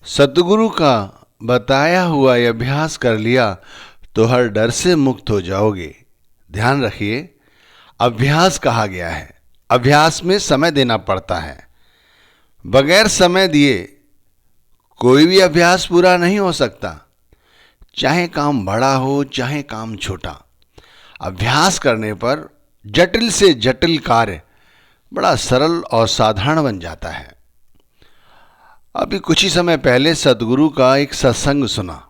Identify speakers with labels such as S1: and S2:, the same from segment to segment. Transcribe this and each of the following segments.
S1: सतगुरु का बताया हुआ ये अभ्यास कर लिया तो हर डर से मुक्त हो जाओगे। ध्यान रखिए, अभ्यास कहा गया है, अभ्यास में समय देना पड़ता है। बगैर समय दिए कोई भी अभ्यास पूरा नहीं हो सकता, चाहे काम बड़ा हो चाहे काम छोटा। अभ्यास करने पर जटिल से जटिल कार्य बड़ा सरल और साधारण बन जाता है। अभी कुछ ही समय पहले सतगुरु का एक सत्संग सुना।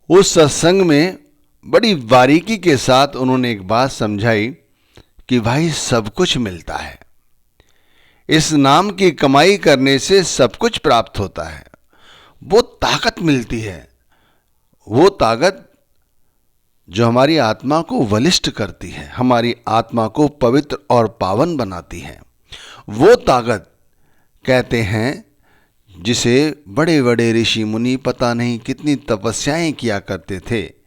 S1: उस सत्संग में बड़ी बारीकी के साथ उन्होंने एक बात समझाई कि भाई सब कुछ मिलता है, इस नाम की कमाई करने से सब कुछ प्राप्त होता है। वो ताकत मिलती है, वो ताकत जो हमारी आत्मा को बलिष्ठ करती है, हमारी आत्मा को पवित्र और पावन बनाती है। वो ताकत कहते हैं जिसे बड़े बड़े ऋषि मुनि पता नहीं कितनी तपस्याएं किया करते थे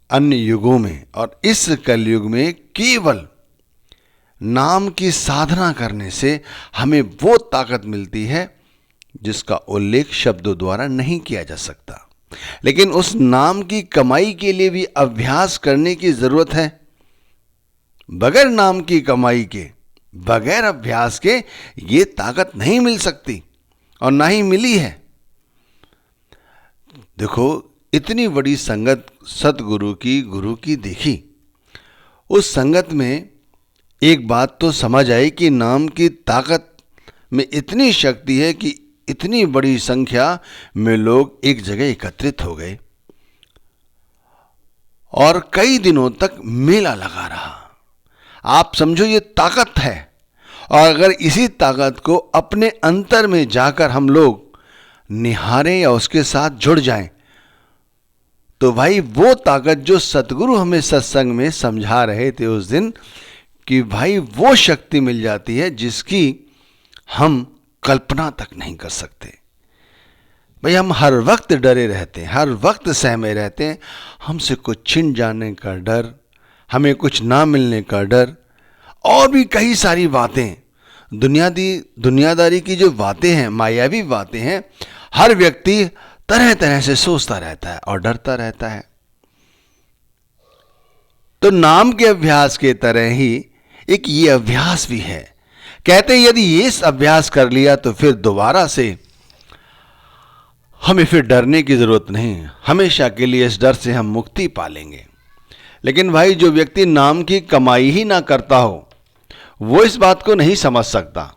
S1: अन्य युगों में, और इस कलयुग में केवल नाम की साधना करने से हमें वो ताकत मिलती है जिसका उल्लेख शब्दों द्वारा नहीं किया जा सकता। लेकिन उस नाम की कमाई के लिए भी अभ्यास करने की जरूरत है। बगैर नाम की कमाई के, बगैर अभ्यास के ये ताकत नहीं मिल सकती और ना ही मिली है। देखो, इतनी बड़ी संगत सतगुरु की, गुरु की देखी, उस संगत में एक बात तो समझ आई कि नाम की ताकत में इतनी शक्ति है कि इतनी बड़ी संख्या में लोग एक जगह एकत्रित हो गए और कई दिनों तक मेला लगा रहा। आप समझो ये ताकत है, और अगर इसी ताकत को अपने अंतर में जाकर हम लोग निहारें या उसके साथ जुड़ जाएं, तो भाई वो ताकत जो सतगुरु हमें सत्संग में समझा रहे थे उस दिन, कि भाई वो शक्ति मिल जाती है जिसकी हम कल्पना तक नहीं कर सकते। भाई हम हर वक्त डरे रहते हैं, हर वक्त सहमे रहते हैं। हमसे कुछ छिन जाने का डर, हमें कुछ ना मिलने का डर, और भी कई सारी बातें, दुनियादारी की जो बातें हैं, मायावी बातें हैं, हर व्यक्ति तरह तरह से सोचता रहता है और डरता रहता है। तो नाम के अभ्यास के तरह ही एक ये अभ्यास भी है। कहते हैं यदि ये अभ्यास कर लिया तो फिर दोबारा से हमें फिर डरने की जरूरत नहीं, हमेशा के लिए इस डर से हम मुक्ति पा लेंगे। लेकिन भाई जो व्यक्ति नाम की कमाई ही ना करता हो वो इस बात को नहीं समझ सकता,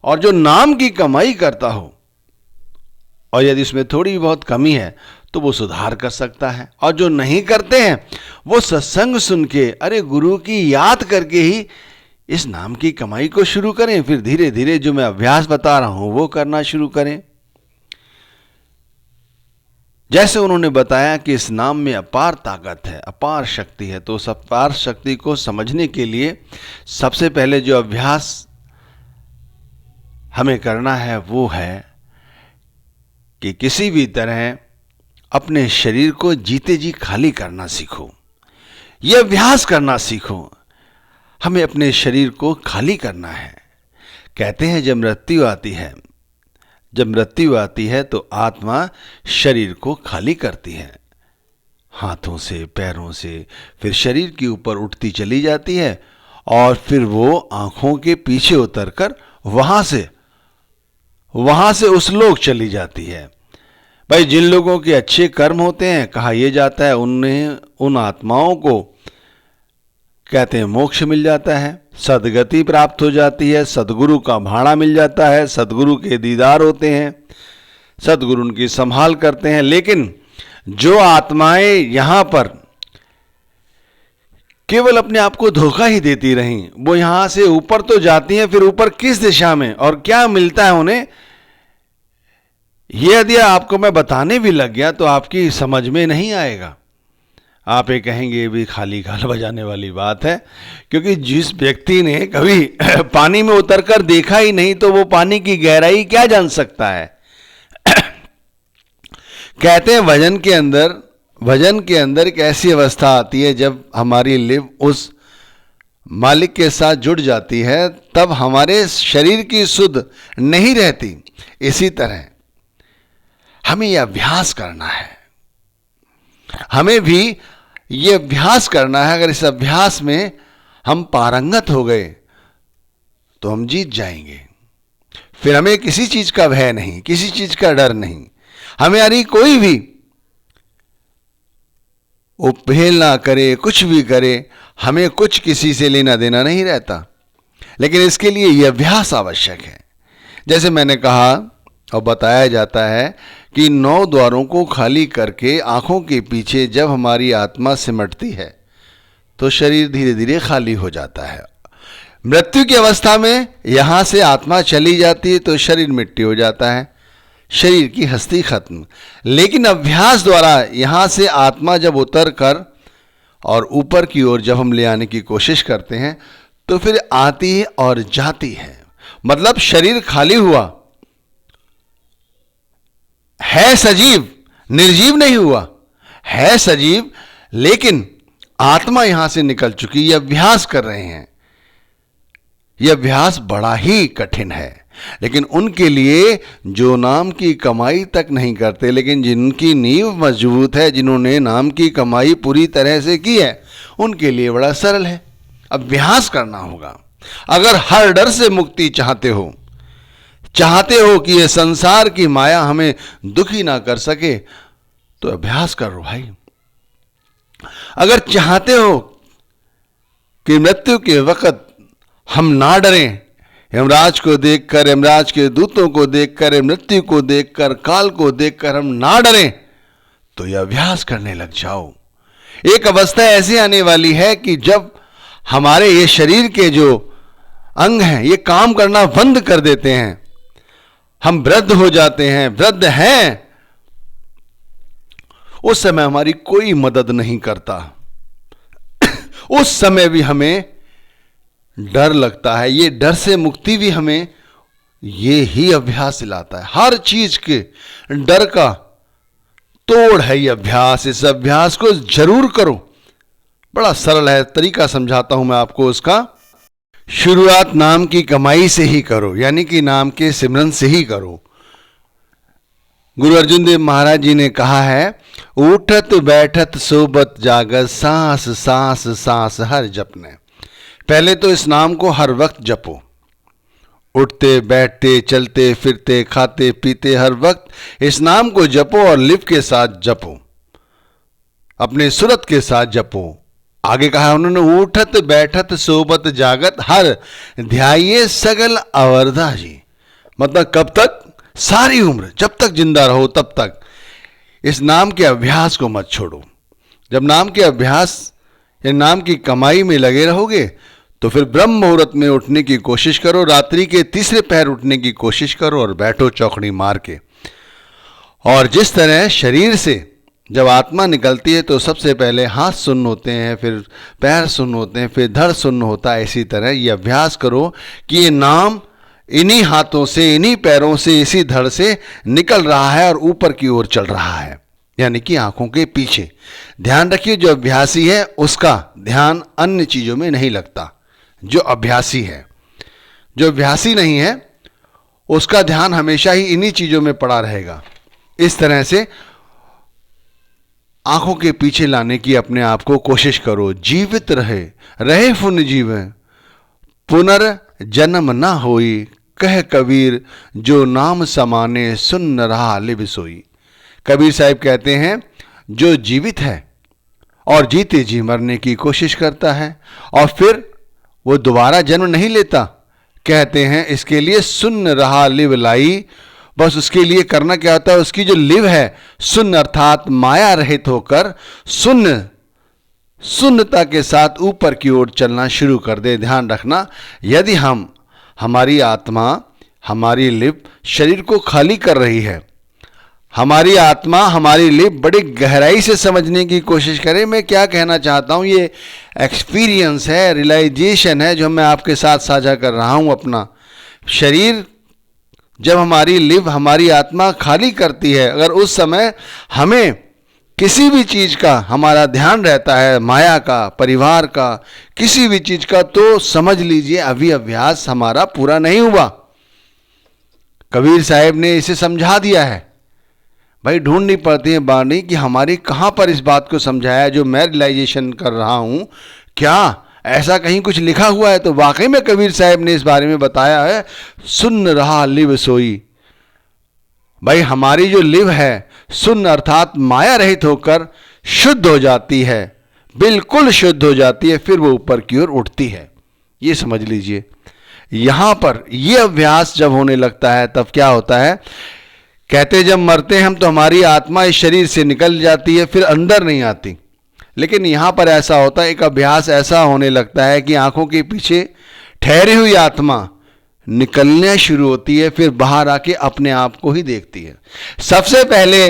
S1: और जो नाम की कमाई करता हो और यदि उसमें थोड़ी बहुत कमी है तो वो सुधार कर सकता है। और जो नहीं करते हैं वो सत्संग सुन के, अरे गुरु की याद करके ही इस नाम की कमाई को शुरू करें। फिर धीरे धीरे जो मैं अभ्यास बता रहा हूं वो करना शुरू करें। जैसे उन्होंने बताया कि इस नाम में अपार ताकत है, अपार शक्ति है, तो उस अपार शक्ति को समझने के लिए सबसे पहले जो अभ्यास हमें करना है वो है कि किसी भी तरह अपने शरीर को जीते जी खाली करना सीखो। ये अभ्यास करना सीखो। हमें अपने शरीर को खाली करना है। कहते हैं जब मृत्यु आती है तो आत्मा शरीर को खाली करती है, हाथों से, पैरों से, फिर शरीर के ऊपर उठती चली जाती है और फिर वो आंखों के पीछे उतरकर वहां से उस लोक चली जाती है। भाई जिन लोगों के अच्छे कर्म होते हैं, कहा यह जाता है उन आत्माओं को कहते हैं मोक्ष मिल जाता है, सदगति प्राप्त हो जाती है, सदगुरु का भाड़ा मिल जाता है, सदगुरु के दीदार होते हैं, सदगुरु उनकी संभाल करते हैं। लेकिन जो आत्माएं यहां पर केवल अपने आप को धोखा ही देती रहीं, वो यहां से ऊपर तो जाती हैं, फिर ऊपर किस दिशा में और क्या मिलता है उन्हें, ये यदि आपको मैं बताने भी लग गया तो आपकी समझ में नहीं आएगा। आप ये कहेंगे ये भी खाली गाल बजाने वाली बात है, क्योंकि जिस व्यक्ति ने कभी पानी में उतरकर देखा ही नहीं तो वो पानी की गहराई क्या जान सकता है। कहते हैं भजन के अंदर एक ऐसी अवस्था आती है जब हमारी लिव उस मालिक के साथ जुड़ जाती है तब हमारे शरीर की सुध नहीं रहती। इसी तरह हमें यह अभ्यास करना है, हमें भी यह अभ्यास करना है। अगर इस अभ्यास में हम पारंगत हो गए तो हम जीत जाएंगे। फिर हमें किसी चीज का भय नहीं, किसी चीज का डर नहीं। हमें यानी कोई भी उपहेल ना करे, कुछ भी करे, हमें कुछ किसी से लेना देना नहीं रहता। लेकिन इसके लिए यह अभ्यास आवश्यक है। जैसे मैंने कहा और बताया जाता है कि 9 द्वारों को खाली करके आंखों के पीछे जब हमारी आत्मा सिमटती है तो शरीर धीरे धीरे खाली हो जाता है। मृत्यु की अवस्था में यहां से आत्मा चली जाती है तो शरीर मिट्टी हो जाता है, शरीर की हस्ती खत्म। लेकिन अभ्यास द्वारा यहां से आत्मा जब उतर कर और ऊपर की ओर जब हम ले आने की कोशिश करते हैं तो फिर आती है और जाती है। मतलब शरीर खाली हुआ है, सजीव, निर्जीव नहीं हुआ है, सजीव, लेकिन आत्मा यहां से निकल चुकी। यह अभ्यास कर रहे हैं। यह अभ्यास बड़ा ही कठिन है, लेकिन उनके लिए जो नाम की कमाई तक नहीं करते, लेकिन जिनकी नींव मजबूत है, जिन्होंने नाम की कमाई पूरी तरह से की है, उनके लिए बड़ा सरल है। अभ्यास करना होगा। अगर हर डर से मुक्ति चाहते हो कि यह संसार की माया हमें दुखी ना कर सके, तो अभ्यास करो भाई। अगर चाहते हो कि मृत्यु के वक्त हम ना डरें, यमराज को देखकर, यमराज के दूतों को देखकर, मृत्यु को देखकर, काल को देखकर हम ना डरें, तो यह अभ्यास करने लग जाओ। एक अवस्था ऐसी आने वाली है कि जब हमारे ये शरीर के जो अंग हैं ये काम करना बंद कर देते हैं, हम वृद्ध हो जाते हैं, वृद्ध हैं, उस समय हमारी कोई मदद नहीं करता। उस समय भी हमें डर लगता है। ये डर से मुक्ति भी हमें ये ही अभ्यास दिलाता है। हर चीज के डर का तोड़ है ये अभ्यास। इस अभ्यास को जरूर करो। बड़ा सरल है, तरीका समझाता हूं मैं आपको उसका। शुरुआत नाम की कमाई से ही करो, यानी कि नाम के सिमरन से ही करो। गुरु अर्जुन देव महाराज जी ने कहा है, उठत बैठत सोबत जागत, सांस सांस सांस हर जपने। पहले तो इस नाम को हर वक्त जपो। उठते बैठते चलते फिरते खाते पीते हर वक्त इस नाम को जपो और लिव के साथ जपो, अपने सूरत के साथ जपो। आगे कहा उन्होंने, उठत बैठत सोबत जागत हर ध्याये सगल अवरदा जी। मतलब कब तक? सारी उम्र, जब तक जिंदा रहो तब तक इस नाम के अभ्यास को मत छोड़ो। जब नाम के अभ्यास या नाम की कमाई में लगे रहोगे तो फिर ब्रह्म मुहूर्त में उठने की कोशिश करो, रात्रि के तीसरे पहर उठने की कोशिश करो और बैठो चौकड़ी मार के। और जिस तरह शरीर से जब आत्मा निकलती है तो सबसे पहले हाथ सुन्न होते हैं, फिर पैर सुन्न होते हैं, फिर धड़ सुन्न होता है। इसी तरह ये अभ्यास करो कि ये नाम इन्हीं हाथों से, इन्हीं पैरों से, इसी धड़ से निकल रहा है और ऊपर की ओर चल रहा है, यानी कि आंखों के पीछे। ध्यान रखिए, जो अभ्यासी है उसका ध्यान अन्य चीजों में नहीं लगता। जो अभ्यासी है, जो अभ्यासी नहीं है, उसका ध्यान हमेशा ही इन्हीं चीजों में पड़ा रहेगा। इस तरह से आंखों के पीछे लाने की अपने आप को कोशिश करो। जीवित रहे रहे फुन जीवे, पुनर्जन्म ना होई, कह कबीर जो नाम समाने, सुन न रहा लिव सोई। कबीर साहिब कहते हैं, जो जीवित है और जीते जी मरने की कोशिश करता है और फिर वो दोबारा जन्म नहीं लेता, कहते हैं इसके लिए सुन रहा लिव लाई। बस उसके लिए करना क्या होता है, उसकी जो लिव है, सुन्न अर्थात माया रहित होकर शून्यता के साथ ऊपर की ओर चलना शुरू कर दे। ध्यान रखना, यदि हमारी आत्मा, हमारी लिव शरीर को खाली कर रही है, हमारी आत्मा, हमारी लिव बड़ी गहराई से समझने की कोशिश करें। मैं क्या कहना चाहता हूं, ये एक्सपीरियंस है, रियलाइजेशन है जो मैं आपके साथ साझा कर रहा हूं। अपना शरीर जब हमारी लिव, हमारी आत्मा खाली करती है, अगर उस समय हमें किसी भी चीज का हमारा ध्यान रहता है, माया का, परिवार का, किसी भी चीज का, तो समझ लीजिए अभी अभ्यास हमारा पूरा नहीं हुआ। कबीर साहब ने इसे समझा दिया है। भाई ढूंढनी पड़ती है बाणी कि हमारी कहाँ पर इस बात को समझाया जो मैं रियलाइजेशन कर रहा हूँ। क्या ऐसा कहीं कुछ लिखा हुआ है? तो वाकई में कबीर साहब ने इस बारे में बताया है, सुन रहा लिव सोई। भाई हमारी जो लिव है, सुन अर्थात माया रहित होकर शुद्ध हो जाती है, बिल्कुल शुद्ध हो जाती है, फिर वो ऊपर की ओर उठती है। ये समझ लीजिए। यहां पर ये अभ्यास जब होने लगता है तब क्या होता है, कहते जब मरते हैं हम तो हमारी आत्मा इस शरीर से निकल जाती है, फिर अंदर नहीं आती। लेकिन यहां पर ऐसा होता है, एक अभ्यास ऐसा होने लगता है कि आंखों के पीछे ठहरी हुई आत्मा निकलने शुरू होती है, फिर बाहर आके अपने आप को ही देखती है। सबसे पहले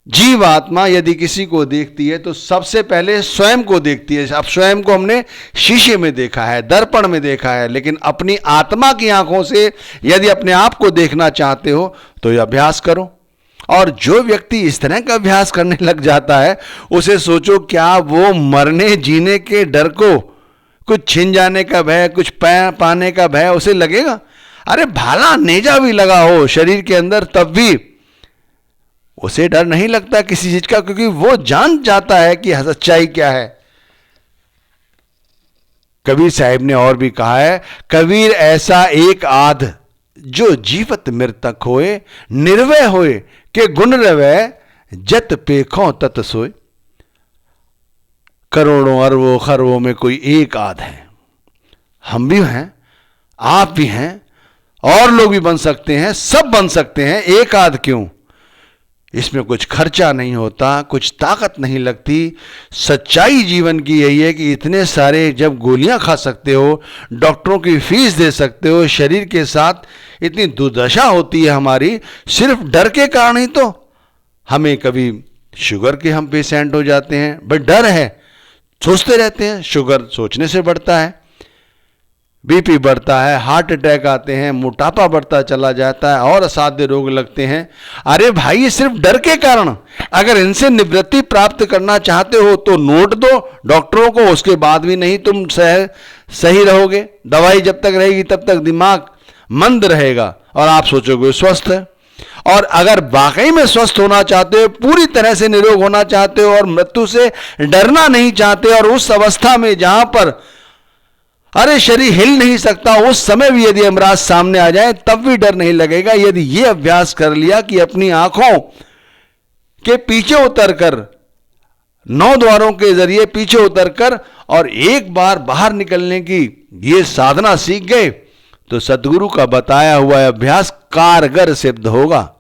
S1: जीव आत्मा यदि किसी को देखती है तो सबसे पहले स्वयं को देखती है। अब स्वयं को हमने शीशे में देखा है, दर्पण में देखा है, लेकिन अपनी आत्मा की आंखों से यदि अपने आप को देखना चाहते हो तो ये अभ्यास करो। और जो व्यक्ति इस तरह का अभ्यास करने लग जाता है, उसे सोचो क्या वो मरने जीने के डर को, कुछ छिन जाने का भय, कुछ पाने का भय उसे लगेगा? अरे भाला नेजा भी लगा हो शरीर के अंदर तब भी उसे डर नहीं लगता किसी चीज का, क्योंकि वो जान जाता है कि सच्चाई क्या है। कबीर साहब ने और भी कहा है, कबीर ऐसा एक आध जो जीवत मृतक होए, निर्वय होए के गुण रवै, जत पेखों तत सोए। करोड़ों अरबों खरबों में कोई एक आध है। हम भी हैं, आप भी हैं, और लोग भी बन सकते हैं, सब बन सकते हैं। एक आध क्यों? इसमें कुछ खर्चा नहीं होता, कुछ ताकत नहीं लगती। सच्चाई जीवन की यही है कि इतने सारे जब गोलियां खा सकते हो, डॉक्टरों की फीस दे सकते हो, शरीर के साथ इतनी दुर्दशा होती है हमारी सिर्फ डर के कारण ही। तो हमें कभी शुगर के हम पेशेंट हो जाते हैं, बट डर है, सोचते रहते हैं। शुगर सोचने से बढ़ता है, बीपी बढ़ता है, हार्ट अटैक आते हैं, मोटापा बढ़ता चला जाता है और असाध्य रोग लगते हैं। अरे भाई ये सिर्फ डर के कारण। अगर इनसे निवृत्ति प्राप्त करना चाहते हो तो नोट दो डॉक्टरों को, उसके बाद भी नहीं तुम सही रहोगे। दवाई जब तक रहेगी तब तक दिमाग मंद रहेगा और आप सोचोगे स्वस्थ है। और अगर वाकई में स्वस्थ होना चाहते हो, पूरी तरह से निरोग होना चाहते हो और मृत्यु से डरना नहीं चाहते, और उस अवस्था में जहां पर अरे शरीर हिल नहीं सकता, उस समय भी यदि यमराज सामने आ जाए तब भी डर नहीं लगेगा। यदि ये अभ्यास कर लिया कि अपनी आंखों के पीछे उतरकर, 9 द्वारों के जरिए पीछे उतरकर और एक बार बाहर निकलने की ये साधना सीख गए, तो सदगुरु का बताया हुआ अभ्यास कारगर सिद्ध होगा।